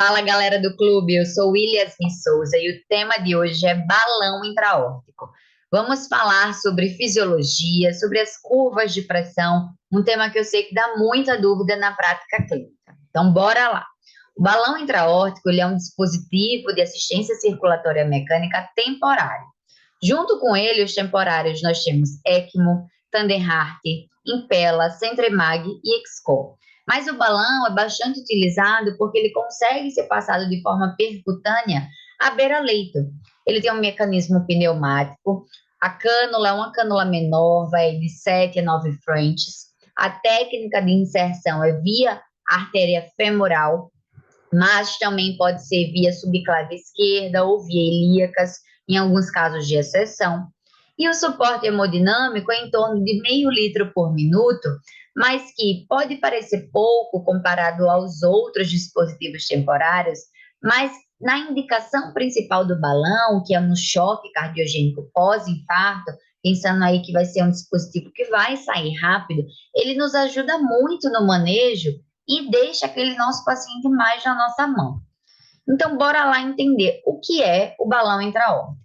Fala galera do clube, eu sou Williasmin Souza e o tema de hoje é balão intraórtico. Vamos falar sobre fisiologia, sobre as curvas de pressão, um tema que eu sei que dá muita dúvida na prática clínica. Então, bora lá. O balão intraórtico ele é um dispositivo de assistência circulatória mecânica temporário. Junto com ele, os temporários, nós temos ECMO, Tandem-Heart, Impella, Centremag e Excor. Mas o balão é bastante utilizado porque ele consegue ser passado de forma percutânea à beira-leito. Ele tem um mecanismo pneumático, a cânula é uma cânula menor, vai de 7 a 9 Frenches. A técnica de inserção é via artéria femoral, mas também pode ser via subclave esquerda ou via ilíacas, em alguns casos de exceção. E o suporte hemodinâmico é em torno de meio litro por minuto, mas que pode parecer pouco comparado aos outros dispositivos temporários, mas na indicação principal do balão, que é no choque cardiogênico pós-infarto, pensando aí que vai ser um dispositivo que vai sair rápido, ele nos ajuda muito no manejo e deixa aquele nosso paciente mais na nossa mão. Então, bora lá entender o que é o balão intraórtico.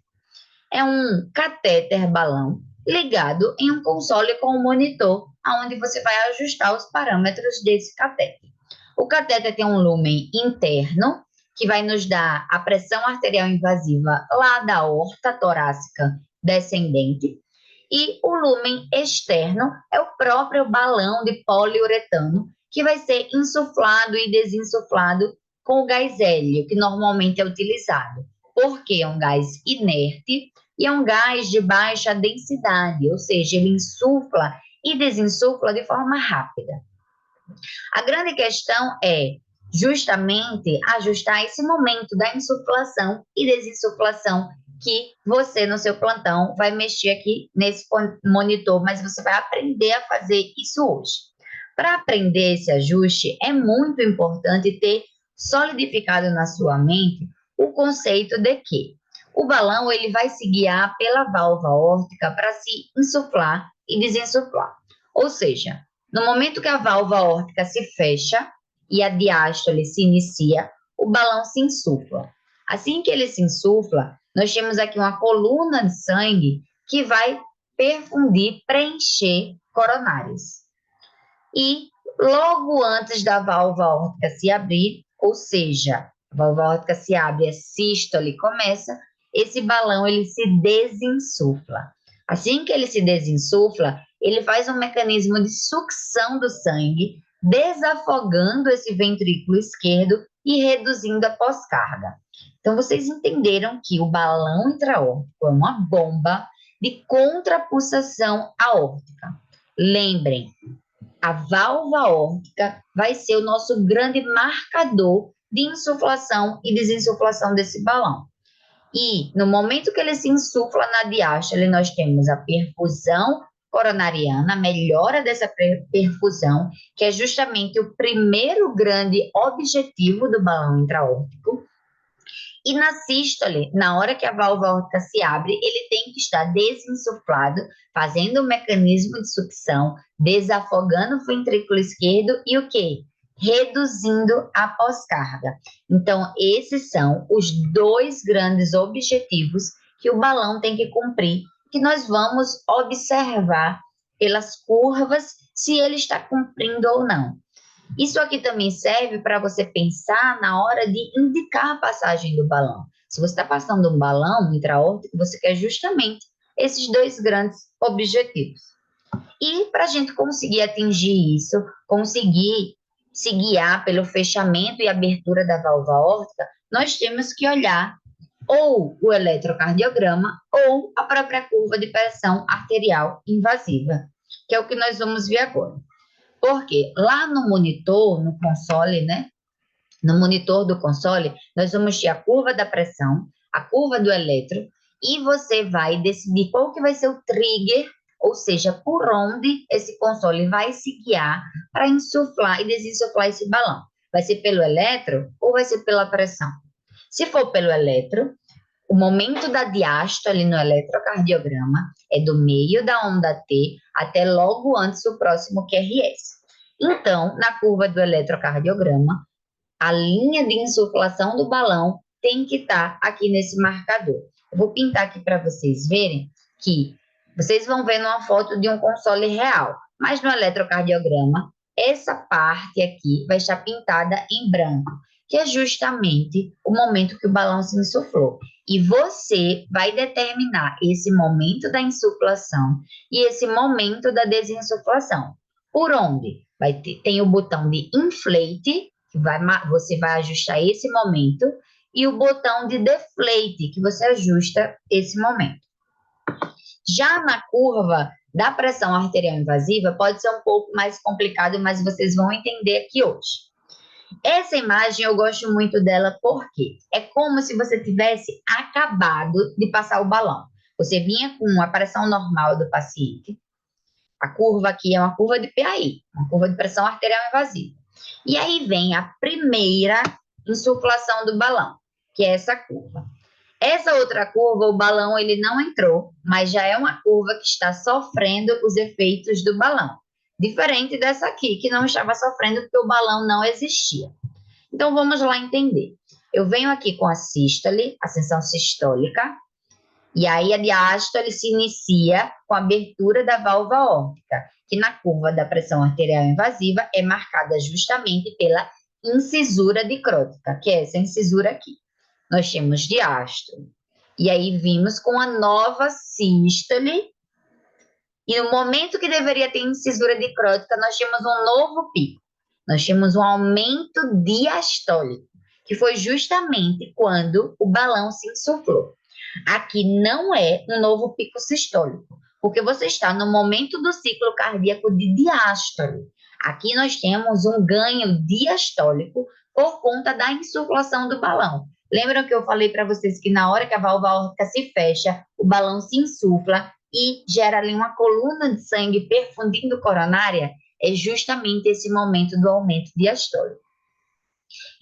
É um catéter balão ligado em um console com um monitor, onde você vai ajustar os parâmetros desse catéter. O catéter tem um lumen interno, que vai nos dar a pressão arterial invasiva lá da aorta torácica descendente, e o lumen externo é o próprio balão de poliuretano, que vai ser insuflado e desinsuflado com o gás hélio, que normalmente é utilizado, porque é um gás inerte e é um gás de baixa densidade, ou seja, ele insufla e desinsufla de forma rápida. A grande questão é justamente ajustar esse momento da insuflação e desinsuflação que você no seu plantão vai mexer aqui nesse monitor, mas você vai aprender a fazer isso hoje. Para aprender esse ajuste, é muito importante ter solidificado na sua mente o conceito de que o balão ele vai se guiar pela válvula aórtica para se insuflar e desinsuflar. Ou seja, no momento que a válvula aórtica se fecha e a diástole se inicia, o balão se insufla. Assim que ele se insufla, nós temos aqui uma coluna de sangue que vai perfundir, preencher coronárias. E logo antes da válvula aórtica se abrir, ou seja, a válvula aórtica se abre, a sístole começa, esse balão ele se desinsufla. Assim que ele se desinsufla, ele faz um mecanismo de sucção do sangue, desafogando esse ventrículo esquerdo e reduzindo a pós-carga. Então, vocês entenderam que o balão intraórtico é uma bomba de contrapulsação aórtica. Lembrem, a válvula aórtica vai ser o nosso grande marcador de insuflação e desinsuflação desse balão. E no momento que ele se insufla na diástole, nós temos a perfusão coronariana, a melhora dessa perfusão, que é justamente o primeiro grande objetivo do balão intraórtico. E na sístole, na hora que a válvula aórtica se abre, ele tem que estar desinsuflado, fazendo o mecanismo de sucção, desafogando o ventrículo esquerdo e o quê? Reduzindo a pós-carga. Então, esses são os dois grandes objetivos que o balão tem que cumprir, que nós vamos observar pelas curvas se ele está cumprindo ou não. Isso aqui também serve para você pensar na hora de indicar a passagem do balão. Se você está passando um balão intraórtico, você quer justamente esses dois grandes objetivos. E para a gente conseguir atingir isso, conseguir se guiar pelo fechamento e abertura da válvula aórtica, nós temos que olhar ou o eletrocardiograma ou a própria curva de pressão arterial invasiva, que é o que nós vamos ver agora. Porque lá no monitor, no console, né? No monitor do console, nós vamos ter a curva da pressão, a curva do eletro, e você vai decidir qual que vai ser o trigger, ou seja, por onde esse console vai se guiar para insuflar e desinsuflar esse balão. Vai ser pelo eletro ou vai ser pela pressão? Se for pelo eletro, o momento da diástole no eletrocardiograma é do meio da onda T até logo antes do próximo QRS. Então, na curva do eletrocardiograma, A linha de insuflação do balão tem que estar aqui nesse marcador. Eu vou pintar aqui para vocês verem que vocês vão ver numa foto de um console real, mas no eletrocardiograma, essa parte aqui vai estar pintada em branco, que é justamente o momento que o balão se insuflou. E você vai determinar esse momento da insuflação e esse momento da desinsuflação. Por onde? Tem o botão de inflate, que você vai ajustar esse momento, e o botão de deflate, que você ajusta esse momento. Já na curva da pressão arterial invasiva, pode ser um pouco mais complicado, mas vocês vão entender aqui hoje. Essa imagem eu gosto muito dela porque é como se você tivesse acabado de passar o balão. Você vinha com a pressão normal do paciente. A curva aqui é uma curva de PAI, uma curva de pressão arterial invasiva. E aí vem a primeira insuflação do balão, que é essa curva. Essa outra curva, o balão ele não entrou, mas já é uma curva que está sofrendo os efeitos do balão. Diferente dessa aqui, que não estava sofrendo porque o balão não existia. Então, vamos lá entender. Eu venho aqui com a sístole, ascensão sistólica, e aí a diástole se inicia com a abertura da válvula aórtica, que na curva da pressão arterial invasiva é marcada justamente pela incisura dicrótica, que é essa incisura aqui. Nós temos diástole. E aí vimos com a nova sístole. E no momento que deveria ter incisura dicrótica, nós temos um novo pico. Nós temos um aumento diastólico, que foi justamente quando o balão se insuflou. Aqui não é um novo pico sistólico, porque você está no momento do ciclo cardíaco de diástole. Aqui nós temos um ganho diastólico por conta da insuflação do balão. Lembram que eu falei para vocês que na hora que a válvula aórtica se fecha, o balão se insufla e gera ali uma coluna de sangue perfundindo coronária? É justamente esse momento do aumento diastólico.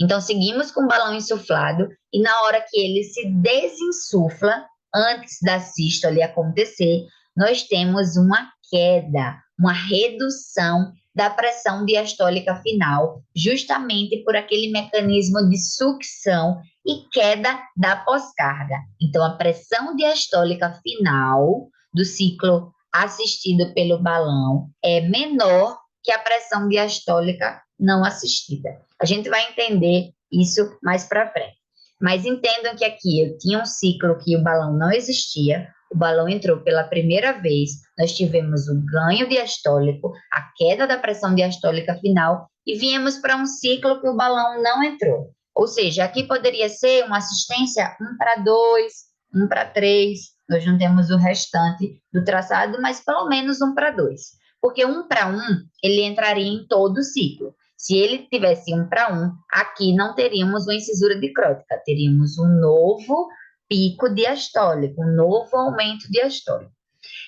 Então, seguimos com o balão insuflado e na hora que ele se desinsufla, antes da sístole acontecer, nós temos uma queda, uma redução da pressão diastólica final, justamente por aquele mecanismo de sucção e queda da pós-carga. Então, a pressão diastólica final do ciclo assistido pelo balão é menor que a pressão diastólica não assistida. A gente vai entender isso mais para frente. Mas entendam que aqui eu tinha um ciclo que o balão não existia, o balão entrou pela primeira vez, nós tivemos o ganho diastólico, a queda da pressão diastólica final e viemos para um ciclo que o balão não entrou. Ou seja, aqui poderia ser uma assistência 1 para 2, 1 para 3, nós não temos o restante do traçado, mas pelo menos 1 para 2. Porque 1 para 1, ele entraria em todo o ciclo. Se ele tivesse 1 para 1, aqui não teríamos uma incisura dicrótica, teríamos um novo pico diastólico, um novo aumento diastólico.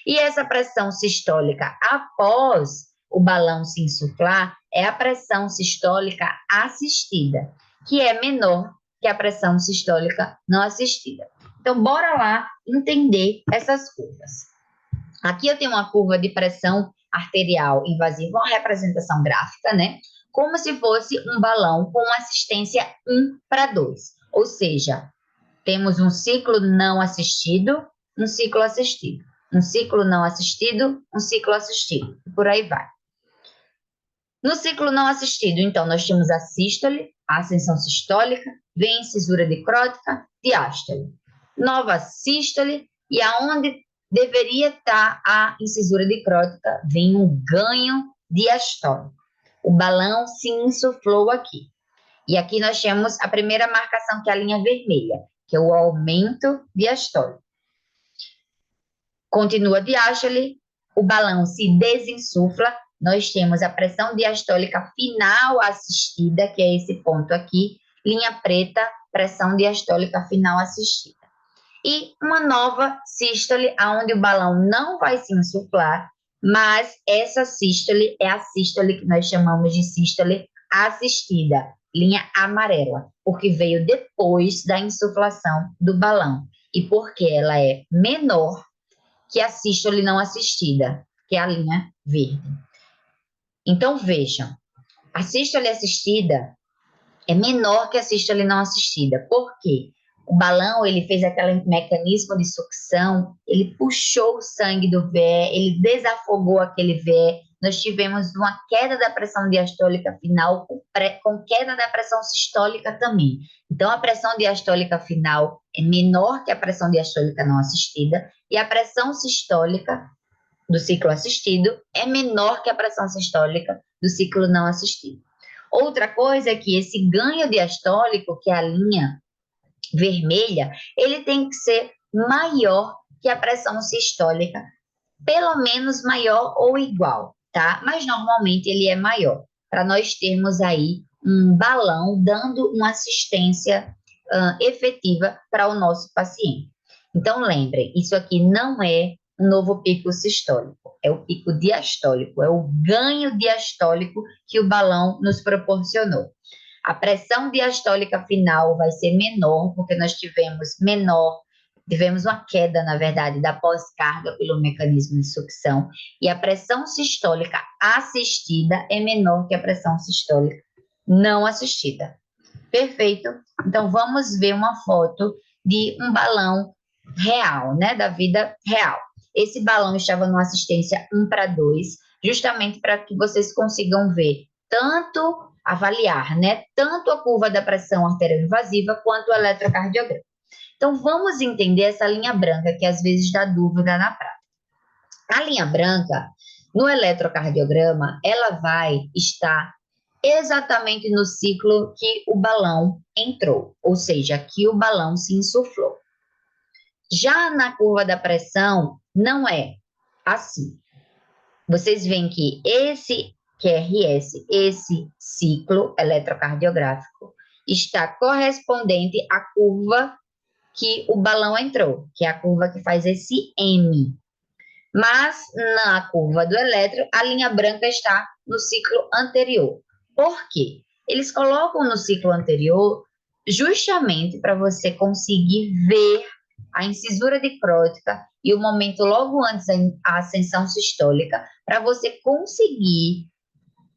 E essa pressão sistólica após o balão se insuflar é a pressão sistólica assistida, que é menor que a pressão sistólica não assistida. Então, bora lá entender essas curvas. Aqui eu tenho uma curva de pressão arterial invasiva, uma representação gráfica, né? Como se fosse um balão com assistência 1 para 2. Ou seja, temos um ciclo não assistido, um ciclo assistido. Um ciclo não assistido, um ciclo assistido. E por aí vai. No ciclo não assistido, então, nós temos a sístole, a ascensão sistólica, vem incisura dicrótica, diástole. Nova sístole, e aonde deveria estar a incisura dicrótica, vem um ganho diastólico. O balão se insuflou aqui. E aqui nós temos a primeira marcação, que é a linha vermelha, que é o aumento diastólico. Continua a diástole, o balão se desinsufla, nós temos a pressão diastólica final assistida, que é esse ponto aqui, linha preta, pressão diastólica final assistida. E uma nova sístole, onde o balão não vai se insuflar, mas essa sístole é a sístole que nós chamamos de sístole assistida, linha amarela, porque veio depois da insuflação do balão e porque ela é menor que a sístole não assistida, que é a linha verde. Então, vejam, a sístole assistida, é menor que a sístole não assistida. Por quê? O balão, ele fez aquele mecanismo de sucção, ele puxou o sangue do VE, ele desafogou aquele VE, nós tivemos uma queda da pressão diastólica final com queda da pressão sistólica também. Então, a pressão diastólica final é menor que a pressão diastólica não assistida e a pressão sistólica do ciclo assistido é menor que a pressão sistólica do ciclo não assistido. Outra coisa é que esse ganho diastólico, que é a linha vermelha, ele tem que ser maior que a pressão sistólica, pelo menos maior ou igual, tá? Mas normalmente ele é maior, para nós termos aí um balão dando uma assistência efetiva para o nosso paciente. Então, lembrem, isso aqui não é um novo pico sistólico, é o pico diastólico, é o ganho diastólico que o balão nos proporcionou. A pressão diastólica final vai ser menor, porque nós tivemos uma queda, na verdade, da pós-carga pelo mecanismo de sucção, e a pressão sistólica assistida é menor que a pressão sistólica não assistida. Perfeito? Então, vamos ver uma foto de um balão real, né, da vida real. Esse balão estava numa assistência 1:2, justamente para que vocês consigam ver avaliar, né, tanto a curva da pressão arterial invasiva quanto o eletrocardiograma. Então, vamos entender essa linha branca, que às vezes dá dúvida na prática. A linha branca, no eletrocardiograma, ela vai estar exatamente no ciclo que o balão entrou, ou seja, que o balão se insuflou. Já na curva da pressão, não é assim. Vocês veem que esse QRS, esse ciclo eletrocardiográfico, está correspondente à curva que o balão entrou, que é a curva que faz esse M. Mas na curva do elétron, a linha branca está no ciclo anterior. Por quê? Eles colocam no ciclo anterior justamente para você conseguir ver a incisura dicrótica e o momento logo antes da ascensão sistólica, para você conseguir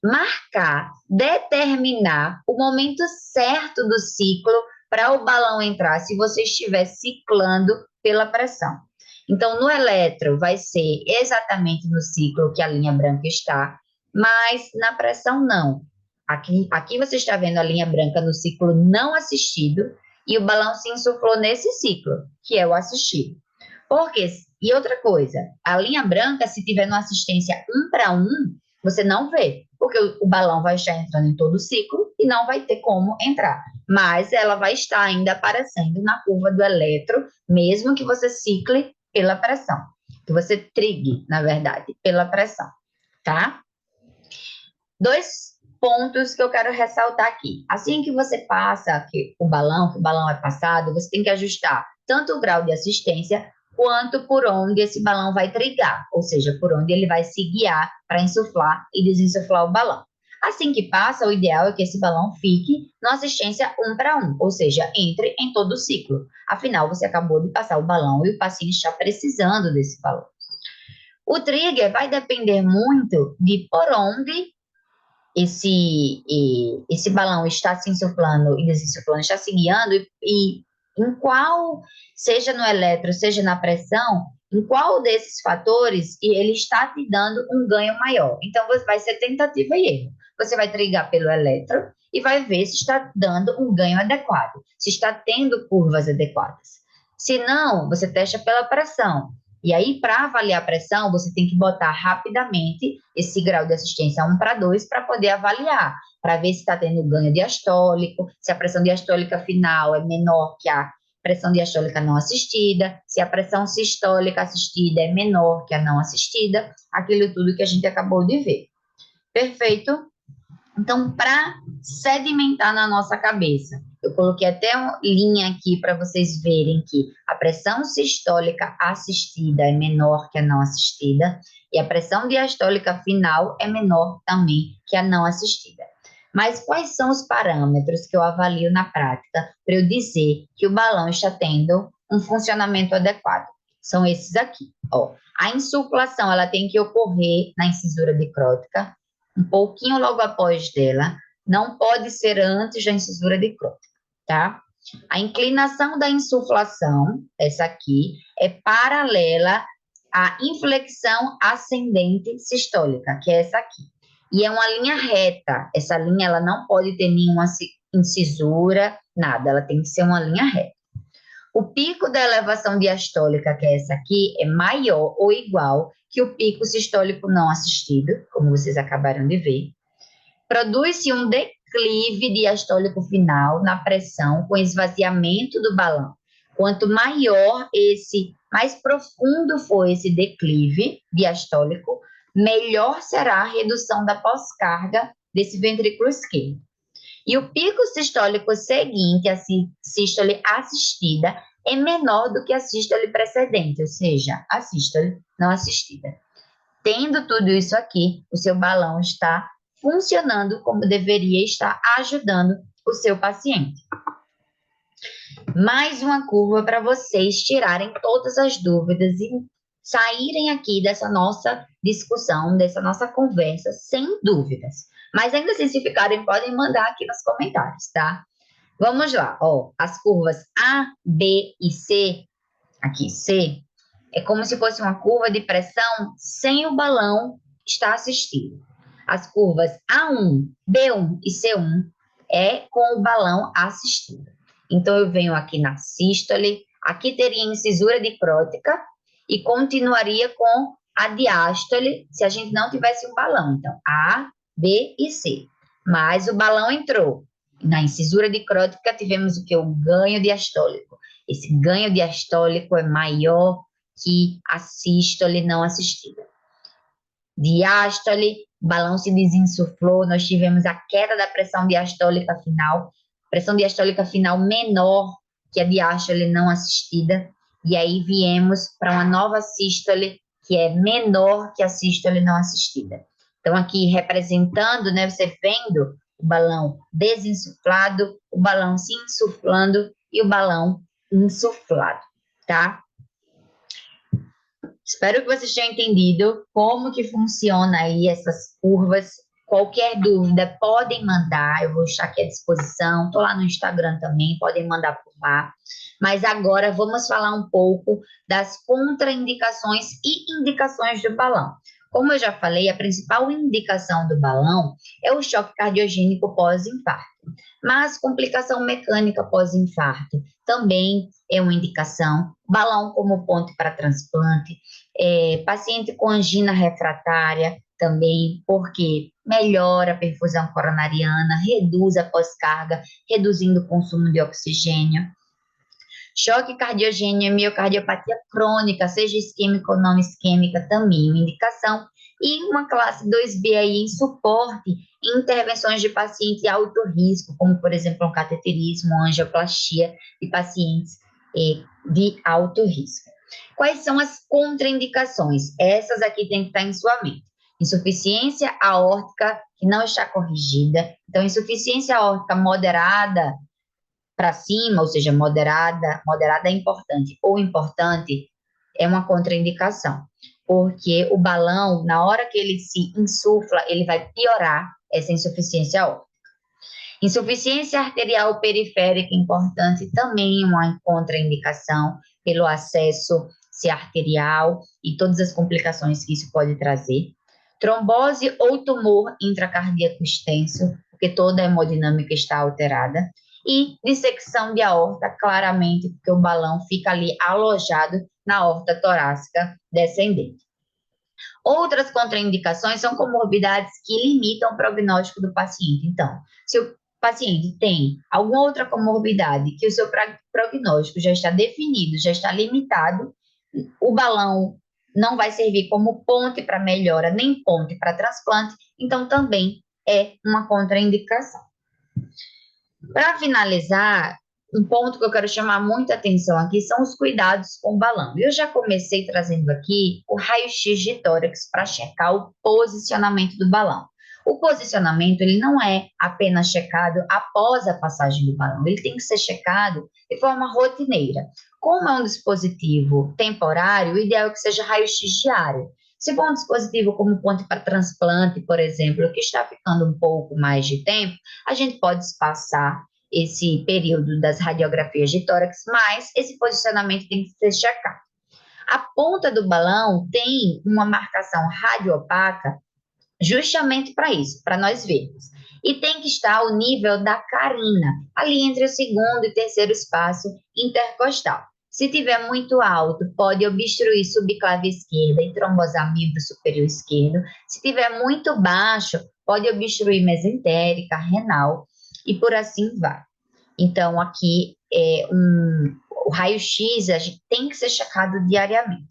marcar, determinar o momento certo do ciclo para o balão entrar, se você estiver ciclando pela pressão. Então, no eletro, vai ser exatamente no ciclo que a linha branca está, mas na pressão, não. Aqui você está vendo a linha branca no ciclo não assistido e o balão se insuflou nesse ciclo, que é o assistido. Porque, e outra coisa, a linha branca, se tiver numa assistência 1:1, você não vê, porque o balão vai estar entrando em todo o ciclo e não vai ter como entrar. Mas ela vai estar ainda aparecendo na curva do eletro, mesmo que você cicle pela pressão, que você trigue, na verdade, pela pressão, tá? 2 pontos que eu quero ressaltar aqui. Assim que você passa que o balão é passado, você tem que ajustar tanto o grau de assistência quanto por onde esse balão vai trigar, ou seja, por onde ele vai se guiar para insuflar e desinsuflar o balão. Assim que passa, o ideal é que esse balão fique na assistência 1:1, ou seja, entre em todo o ciclo. Afinal, você acabou de passar o balão e o paciente está precisando desse balão. O trigger vai depender muito de por onde esse balão está se insuflando e desinsuflando, está se guiando e em qual, seja no eletro, seja na pressão, em qual desses fatores ele está te dando um ganho maior. Então, vai ser tentativa e erro. Você vai trigar pelo eletro e vai ver se está dando um ganho adequado, se está tendo curvas adequadas. Se não, você testa pela pressão. E aí, para avaliar a pressão, você tem que botar rapidamente esse grau de assistência 1:2 para poder avaliar, para ver se está tendo ganho diastólico, se a pressão diastólica final é menor que a pressão diastólica não assistida, se a pressão sistólica assistida é menor que a não assistida, aquilo tudo que a gente acabou de ver. Perfeito? Então, para sedimentar na nossa cabeça, eu coloquei até uma linha aqui para vocês verem que a pressão sistólica assistida é menor que a não assistida e a pressão diastólica final é menor também que a não assistida. Mas quais são os parâmetros que eu avalio na prática para eu dizer que o balão está tendo um funcionamento adequado? São esses aqui. Ó. A insuflação ela tem que ocorrer na incisura dicrótica, um pouquinho logo após dela, não pode ser antes da incisura dicrótica, tá? A inclinação da insuflação, essa aqui, é paralela à inflexão ascendente sistólica, que é essa aqui. E é uma linha reta. Essa linha ela não pode ter nenhuma incisura, nada. Ela tem que ser uma linha reta. O pico da elevação diastólica, que é essa aqui, é maior ou igual que o pico sistólico não assistido, como vocês acabaram de ver. Produz-se um declive diastólico final na pressão com esvaziamento do balão. Quanto maior mais profundo for esse declive diastólico, melhor será a redução da pós-carga desse ventrículo esquerdo. E o pico sistólico seguinte, a sístole assistida, é menor do que a sístole precedente, ou seja, a sístole não assistida. Tendo tudo isso aqui, o seu balão está funcionando como deveria estar, ajudando o seu paciente. Mais uma curva para vocês tirarem todas as dúvidas e saírem aqui dessa nossa discussão, dessa nossa conversa, sem dúvidas. Mas ainda assim, se ficarem, podem mandar aqui nos comentários, tá? Vamos lá, ó, as curvas A, B e C, aqui C, é como se fosse uma curva de pressão sem o balão estar assistido. As curvas A1, B1 e C1 é com o balão assistido. Então, eu venho aqui na sístole, aqui teria incisura dicrótica e continuaria com a diástole se a gente não tivesse um balão. Então, A, B e C. Mas o balão entrou. Na incisura dicrótica tivemos o que? O ganho diastólico. Esse ganho diastólico é maior que a sístole não assistida. Diástole, o balão se desinsuflou, nós tivemos a queda da pressão diastólica final, pressão diastólica final menor que a diástole não assistida, e aí viemos para uma nova sístole que é menor que a sístole não assistida. Então, aqui representando, né, você vendo o balão desinsuflado, o balão se insuflando e o balão insuflado, tá? Espero que vocês tenham entendido como que funciona aí essas curvas. Qualquer dúvida, podem mandar, eu vou estar aqui à disposição. Estou lá no Instagram também, podem mandar por lá. Mas agora vamos falar um pouco das contraindicações e indicações do balão. Como eu já falei, a principal indicação do balão é o choque cardiogênico pós-infarto. Mas complicação mecânica pós-infarto também é uma indicação. Balão como ponte para transplante. Paciente com angina refratária também, porque melhora a perfusão coronariana, reduz a pós-carga, reduzindo o consumo de oxigênio. Choque cardiogênio e miocardiopatia crônica, seja isquêmica ou não isquêmica, também uma indicação. E uma classe 2B aí em suporte em intervenções de paciente de alto risco, como, por exemplo, um cateterismo, angioplastia de pacientes de alto risco. Quais são as contraindicações? Essas aqui tem que estar em sua mente. Insuficiência aórtica que não está corrigida. Então, insuficiência aórtica moderada para cima, ou seja, moderada é importante, ou importante é uma contraindicação, porque o balão, na hora que ele se insufla, ele vai piorar essa insuficiência aórtica. Insuficiência arterial periférica importante, também uma contraindicação pelo acesso arterial e todas as complicações que isso pode trazer. Trombose ou tumor intracardíaco extenso, porque toda a hemodinâmica está alterada. E dissecção de aorta, claramente, porque o balão fica ali alojado na aorta torácica descendente. Outras contraindicações são comorbidades que limitam o prognóstico do paciente. Então, se o paciente tem alguma outra comorbidade que o seu prognóstico já está definido, já está limitado, o balão não vai servir como ponte para melhora, nem ponte para transplante, então também é uma contraindicação. Para finalizar, um ponto que eu quero chamar muita atenção aqui são os cuidados com o balão. Eu já comecei trazendo aqui o raio-x de tórax para checar o posicionamento do balão. O posicionamento, ele não é apenas checado após a passagem do balão, ele tem que ser checado de forma rotineira. Como é um dispositivo temporário, o ideal é que seja raio-x diário. Se for um dispositivo como ponte para transplante, por exemplo, que está ficando um pouco mais de tempo, a gente pode espaçar esse período das radiografias de tórax, mas esse posicionamento tem que ser checado. A ponta do balão tem uma marcação radioopaca justamente para isso, para nós vermos. E tem que estar ao nível da carina, ali entre o segundo e terceiro espaço intercostal. Se tiver muito alto, pode obstruir subclave esquerda e trombosar membro superior esquerdo. Se tiver muito baixo, pode obstruir mesentérica, renal e por assim vai. Então, aqui o raio-x a gente tem que ser checado diariamente.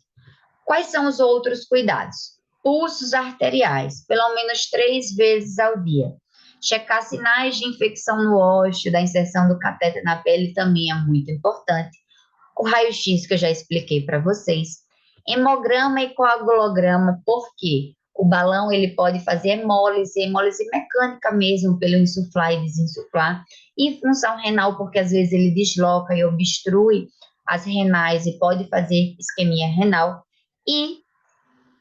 Quais são os outros cuidados? Pulsos arteriais, pelo menos 3 vezes ao dia. Checar sinais de infecção no ósseo, da inserção do catéter na pele também é muito importante. O raio-x que eu já expliquei para vocês. Hemograma e coagulograma, por quê? O balão ele pode fazer hemólise mecânica mesmo, pelo insuflar e desinsuflar, e função renal, porque às vezes ele desloca e obstrui as renais e pode fazer isquemia renal. E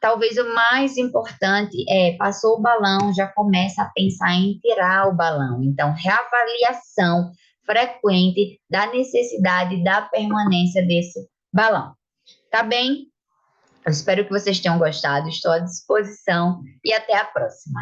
talvez o mais importante passou o balão, já começa a pensar em tirar o balão. Então, reavaliação frequente da necessidade da permanência desse balão. Tá bem? Eu espero que vocês tenham gostado, estou à disposição e até a próxima.